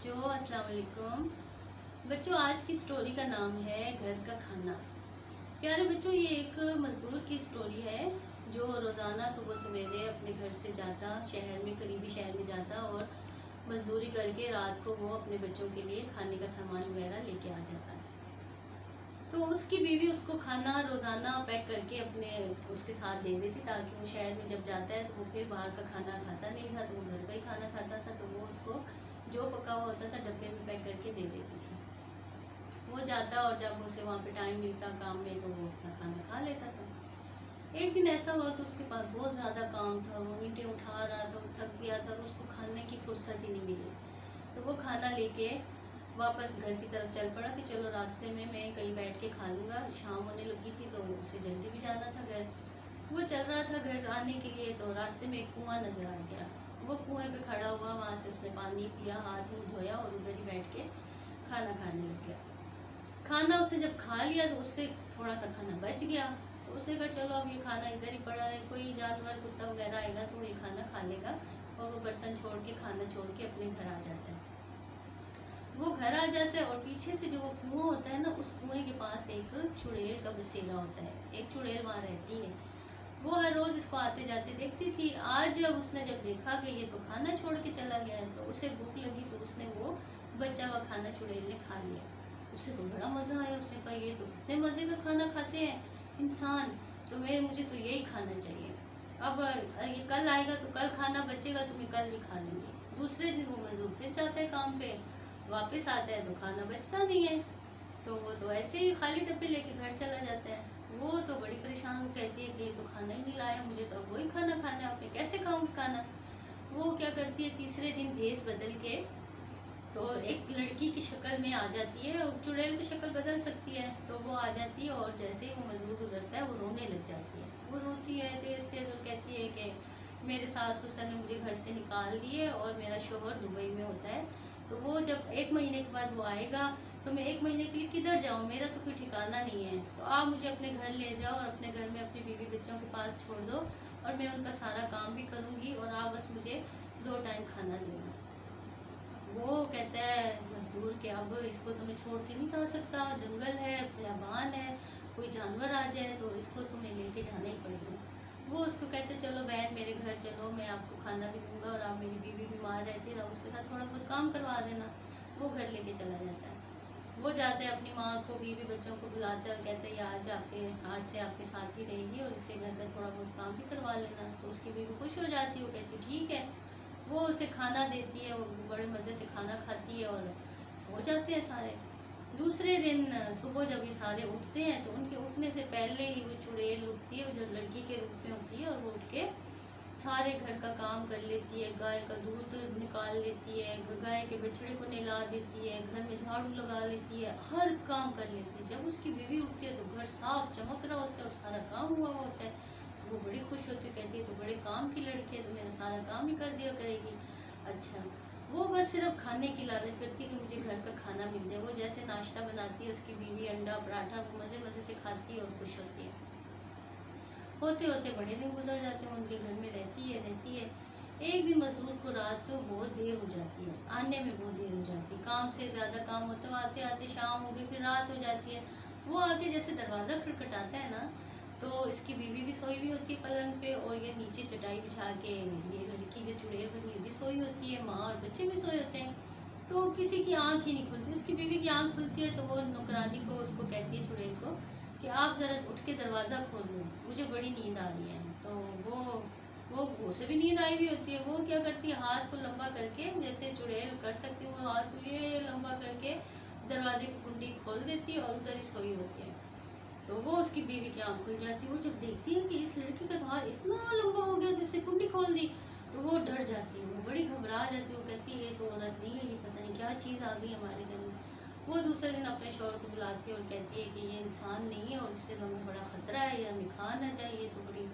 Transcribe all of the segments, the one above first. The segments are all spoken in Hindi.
बच्चों, अस्सलाम वालेकुम। बच्चों, आज की स्टोरी का नाम है घर का खाना। प्यारे बच्चों, ये एक मज़दूर की स्टोरी है जो रोज़ाना सुबह सवेरे अपने घर से जाता, शहर में, करीबी शहर में जाता और मज़दूरी करके रात को वो अपने बच्चों के लिए खाने का सामान वगैरह लेके आ जाता है। तो उसकी बीवी उसको खाना रोज़ाना पैक करके अपने उसके साथ दे देती, ताकि वो शहर में जब जाता है तो वो फिर बाहर का खाना खाता नहीं था, तो वो घर का ही खाना खाता था। तो वो उसको जो पका हुआ होता था डब्बे में पैक करके दे देती थी। वो जाता और जब उसे वहाँ पे टाइम मिलता काम में तो वो अपना खाना खा लेता था। एक दिन ऐसा हुआ कि उसके पास बहुत ज़्यादा काम था, वो ईंटें उठा रहा था, वो थक गया था और उसको खाने की फुर्सत ही नहीं मिली। तो वो खाना लेके वापस घर की तरफ चल पड़ा कि चलो रास्ते में मैं कहीं बैठ के खा लूँगा। शाम होने लगी थी तो उसे जल्दी भी जाना था घर। वो चल रहा था घर आने के लिए, तो रास्ते में एक कुआं नज़र आ गया। वो कुएं पे खड़ा हुआ, वहाँ से उसने पानी पिया, हाथ मुँह धोया और उधर ही बैठ के खाना खाने लग गया। खाना उसने जब खा लिया तो उससे थोड़ा सा खाना बच गया। तो उसे कहा चलो अब ये खाना इधर ही पड़ा रहे, कोई जानवर कुत्ता वगैरह आएगा तो वो ये खाना खा लेगा। और वो बर्तन छोड़ के, खाना छोड़ के अपने घर आ जाता है। वो घर आ जाता है और पीछे से जो वो कुआं होता है ना, उस कुएं के पास एक चुड़ैल का बसेरा होता है। एक चुड़ैल वहाँ रहती है। वो हर रोज़ इसको आते जाते देखती थी। आज जब उसने जब देखा कि ये तो खाना छोड़ के चला गया है, तो उसे भूख लगी, तो उसने वो बचा हुआ खाना चुड़ैल ने खा लिया। उसे तो बड़ा मज़ा आया। उसने कहा ये तो कितने मज़े का खाना खाते हैं इंसान, तो मुझे तो यही खाना चाहिए। अब ये कल आएगा तो कल खाना बचेगा तो मैं कल भी खा लूँगी। दूसरे दिन वो मज़दूर फिर जाता है काम पे, वापस आता है तो खाना बचता नहीं है। तो वो तो ऐसे ही खाली डब्बे लेके घर चला जाता है। वो तो बड़ी परेशान हो, कहती है कि ये तो खाना ही नहीं लाया, मुझे तो अब वही खाना खाना है, अब मैं कैसे खाऊंगी खाना। वो क्या करती है, तीसरे दिन भेस बदल के तो एक लड़की की शक्ल में आ जाती है। और चुड़ैल की शक्ल बदल सकती है, तो वो आ जाती है और जैसे ही वो मजदूर गुजरता है वो रोने लग जाती है। वो रोती है तेज़ तेज़ और कहती है कि मेरे सास ससुर ने मुझे घर से निकाल दिए और मेरा शोहर दुबई में होता है। तो वो जब 1 महीने के बाद वो आएगा तो मैं 1 महीने के लिए किधर जाऊँ, मेरा तो कोई ठिकाना नहीं है। तो आप मुझे अपने घर ले जाओ और अपने घर में अपनी बीवी बच्चों के पास छोड़ दो, और मैं उनका सारा काम भी करूँगी और आप बस मुझे 2 टाइम खाना देना। वो कहता है मजदूर कि अब इसको तो मैं छोड़ के नहीं जा सकता, जंगल है, बियाबान है, कोई जानवर आ जाए तो इसको तो मैं लेके जाना ही पड़ेगा। वो उसको कहते चलो बहन मेरे घर चलो, मैं आपको खाना भी दूंगा और आप मेरी बीवी बीमार रहती है तो उसके साथ थोड़ा बहुत काम करवा देना। वो घर लेके चला जाता है। वो जाते हैं अपनी माँ को, बीवी बच्चों को बुलाते हैं और कहते हैं ये आज से आपके साथ ही रहेगी और इससे घर का थोड़ा बहुत काम भी करवा लेना। तो उसकी बीवी खुश हो जाती है, वो कहती ठीक है। वो उसे खाना देती है, वो बड़े मज़े से खाना खाती है और सो जाते हैं सारे। दूसरे दिन सुबह जब ये सारे उठते हैं तो उनके उठने से पहले ही वो चुड़ैल उठती है, जो लड़की के रूप में होती है, और वो उठ के सारे घर का काम कर लेती है। गाय का दूध निकाल लेती है, गाय के बछड़े को नहला देती है, घर में झाड़ू लगा लेती है, हर काम कर लेती है। जब उसकी बीवी उठती है तो घर साफ चमक रहा होता है और सारा काम हुआ हुआ होता है। तो वो बड़ी खुश होती है, कहती है तो बड़े काम की लड़की है, तो मेरा सारा काम ही कर दिया करेगी। अच्छा, वो बस सिर्फ खाने की लालच करती है कि मुझे घर का खाना मिल जाए। वो जैसे नाश्ता बनाती है, उसकी बीवी अंडा पराठा वो मज़े मज़े से खाती है और खुश होती है। होते होते बड़े दिन गुजर जाते हैं, उनके घर में रहती है। एक दिन मजदूर को रात को बहुत देर हो जाती है, आने में बहुत देर हो जाती है। काम से ज़्यादा काम होता है, आते आते शाम हो गई, फिर रात हो जाती है। वो आके जैसे दरवाज़ा खटखटाता है ना, तो इसकी बीवी भी सोई हुई होती है पलंग पे, और ये नीचे चटाई बिछा के ये लड़की जो चुड़ैल बनी है भी सोई होती है, माँ और बच्चे भी सोए होते हैं। तो किसी की आँख ही नहीं खुलती। उसकी बीवी की आँख खुलती है तो वो नौकरानी को उसको कहती है चुड़ैल को कि आप ज़रा उठ के दरवाज़ा खोल दो, मुझे बड़ी नींद आ रही है। तो वो उसे भी नींद आई हुई होती है। वो क्या करती है, हाथ को लंबा करके, जैसे चुड़ैल कर सकती है, वो हाथ को ये लंबा करके दरवाजे की कुंडी खोल देती है और उधर ही सोई होती है। तो वो उसकी बीवी की आँख खुल जाती है। वो जब देखती है कि इस लड़की का तो हाथ इतना लंबा हो गया जिससे कुंडी खोल दी, तो वो डर जाती है, वो बड़ी घबरा जाती है। वो कहती है ये तो औरत नहीं है, ये पता नहीं क्या चीज़ आ गई हमारे घर में। वो दूसरे दिन अपने शौहर को बुलाती है और कहती है कि ये इंसान नहीं है और इससे हमें बड़ा ख़तरा है, या हमें खा ना चाहिए, तो बड़ी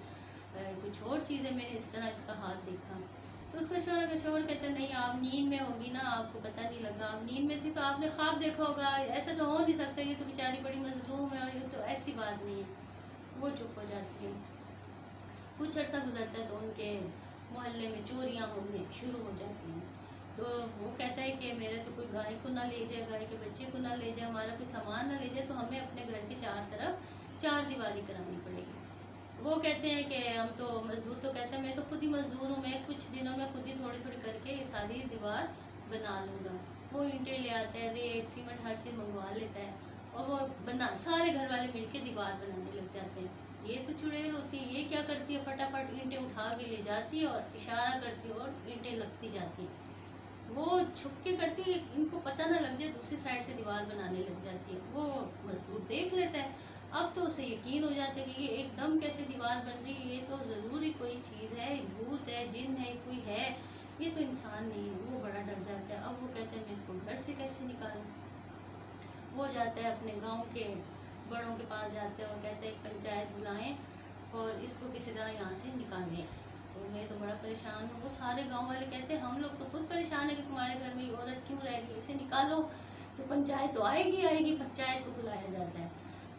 कुछ और चीज़ है, मैंने इस तरह इसका हाथ देखा। तो उसका शौहर कहता है नहीं, आप नींद में होगी ना, आपको पता नहीं लगा, आप नींद में थी तो आपने ख्वाब देखा होगा, ऐसा तो हो नहीं सकता, ये तो बेचारी बड़ी मजलूम है और ये तो ऐसी बात नहीं है। वो चुप हो जाती है। कुछ अर्सा गुजरता है तो उनके मोहल्ले में चोरियाँ होने शुरू हो जाती हैं। तो वो कहता है कि मेरे तो कोई गाय को ना ले जाए, गाय के बच्चे को ना ले जाए, हमारा कोई सामान ना ले जाए, तो हमें अपने घर के चार तरफ चार दीवारी करानी पड़ेगी। वो कहते हैं कि हम तो मज़दूर, तो कहते हैं मैं तो खुद ही मज़दूर हूँ, मैं कुछ दिनों में खुद ही थोड़ी थोड़ी करके ये सारी दीवार बना लूँगा। वो ईंटें ले आता है, रेत सीमेंट हर चीज़ मंगवा लेता है, और वो बना सारे घर वाले मिलके दीवार बनाने लग जाते हैं। ये तो चुड़ैल होती है, ये क्या करती है, फटाफट ईंटें उठा के ले जाती है और इशारा करती है और ईंटें लगती जाती हैं। वो छुप के करती है, इनको पता ना लग जाए, दूसरी साइड से दीवार बनाने लग जाती है। वो मजदूर देख लेता है। अब तो उसे यकीन हो जाता है कि ये एकदम कैसे दीवार बन रही है, ये तो ज़रूर ही कोई चीज़ है, भूत है, जिन है, कोई है, ये तो इंसान नहीं है। वो बड़ा डर जाता है। अब वो कहता है मैं इसको घर से कैसे निकालूं। वो जाता है अपने गांव के बड़ों के पास, जाते हैं और कहते हैं पंचायत बुलाएं और इसको किसी तरह यहाँ से निकालें। तो मैं तो बड़ा परेशान हूँ। वो सारे गांव वाले कहते हैं हम लोग तो खुद परेशान है कि तुम्हारे घर में ये औरत क्यों रह रही है, इसे निकालो। तो पंचायत तो आएगी आएगी, पंचायत को बुलाया जाता है।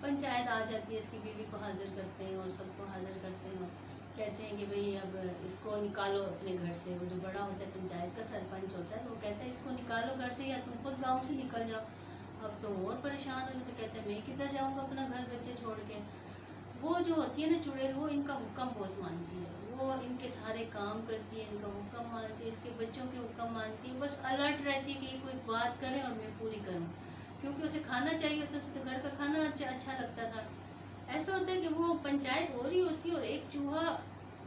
पंचायत आ जाती है, इसकी बीवी को हाजिर करते हैं और सबको हाजिर करते हैं और कहते हैं कि भाई अब इसको निकालो अपने घर से। वो जो बड़ा होता है पंचायत का सरपंच होता है, तो वो कहता है इसको निकालो घर से या तुम खुद गाँव से निकल जाओ। अब तो और परेशान हो जाते, कहते हैं मैं किधर जाऊंगा अपना घर बच्चे छोड़ के। वो जो होती है ना चुड़ैल, वो इनका हुक्म बहुत मानती है, वो इनके सारे काम करती है, इनका हुक्म मानती है, इसके बच्चों के हुक्म मानती है, बस अलर्ट रहती है कि ये कोई बात करे और मैं पूरी करूँ, क्योंकि उसे खाना चाहिए, तो उसे तो घर का खाना अच्छा लगता था। ऐसा होता है कि वो पंचायत हो रही होती है और एक चूहा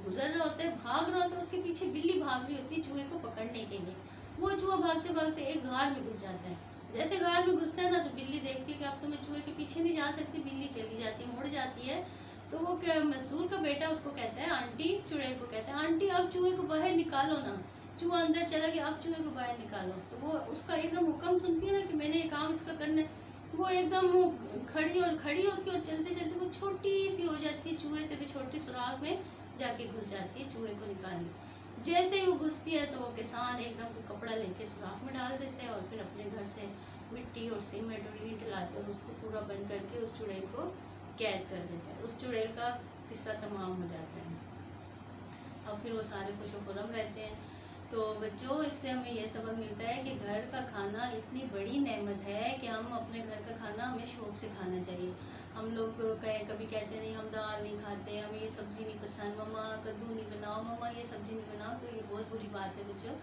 गुजर रहा होता है, भाग रहा होता है, उसके पीछे बिल्ली भाग रही होती है चूहे को पकड़ने के लिए। वो चूहा भागते भागते एक घार में घुस जाता है। जैसे घार में घुसता है ना, तो बिल्ली देखती है कि अब तो मैं चूहे के पीछे नहीं जा सकती, बिल्ली चली जाती है, मुड़ जाती है। तो वो क्या, मजदूर का बेटा उसको कहता है, आंटी, चुड़ैल को कहता है आंटी अब चूहे को बाहर निकालो ना। चूहा अंदर चला गया, अब चूहे को बाहर निकालो। तो वो उसका एकदम हुक्म सुनती है ना कि मैंने ये काम इसका करना है, वो एकदम वो खड़ी होती है और चलते चलते वो छोटी सी हो जाती है, चूहे से भी छोटी सुराख में जाके घुस जाती है चूहे को निकालने। जैसे ही वो घुसती है तो वो किसान एकदम कोई कपड़ा लेके सुराख में डाल देते हैं और फिर अपने घर से मिट्टी और सीमेंट और ईंट लाते हैं, उसको पूरा बंद करके उस चुड़ैल को कैद कर देते हैं। उस चुड़ैल का किस्सा तमाम हो जाता है। अब फिर वो सारे खुशो खुरम रहते हैं। तो बच्चों, इससे हमें यह सबक मिलता है कि घर का खाना इतनी बड़ी नेमत है कि हम अपने घर का खाना हमें शौक़ से खाना चाहिए। हम लोग कभी कहते नहीं, हम दाल नहीं खाते, हमें ये सब्ज़ी नहीं पसंद, मम्मा कद्दू नहीं बनाओ, मम्मा ये सब्ज़ी नहीं बनाओ, तो ये बहुत बुरी बात है बच्चों।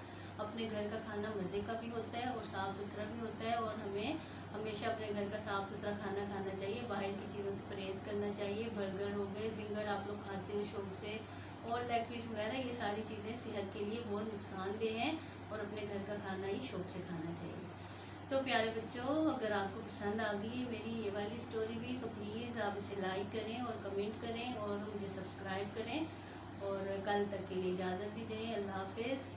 अपने घर का खाना मज़े का भी होता है और साफ़ सुथरा भी होता है, और हमें हमेशा अपने घर का साफ़ सुथरा खाना खाना चाहिए। बाहर की चीज़ों से परहेज़ करना चाहिए। बर्गर हो गए, जिंगर आप लोग खाते हो शौक़ से, और लेग पीस वगैरह, ये सारी चीज़ें सेहत के लिए बहुत नुकसानदेह हैं, और अपने घर का खाना ही शौक़ से खाना चाहिए। तो प्यारे बच्चों, अगर आपको पसंद आ गई है मेरी ये वाली स्टोरी भी, तो प्लीज़ आप इसे लाइक करें और कमेंट करें और मुझे सब्सक्राइब करें, और कल तक के लिए इजाज़त भी दें। अल्लाह हाफ़िज़।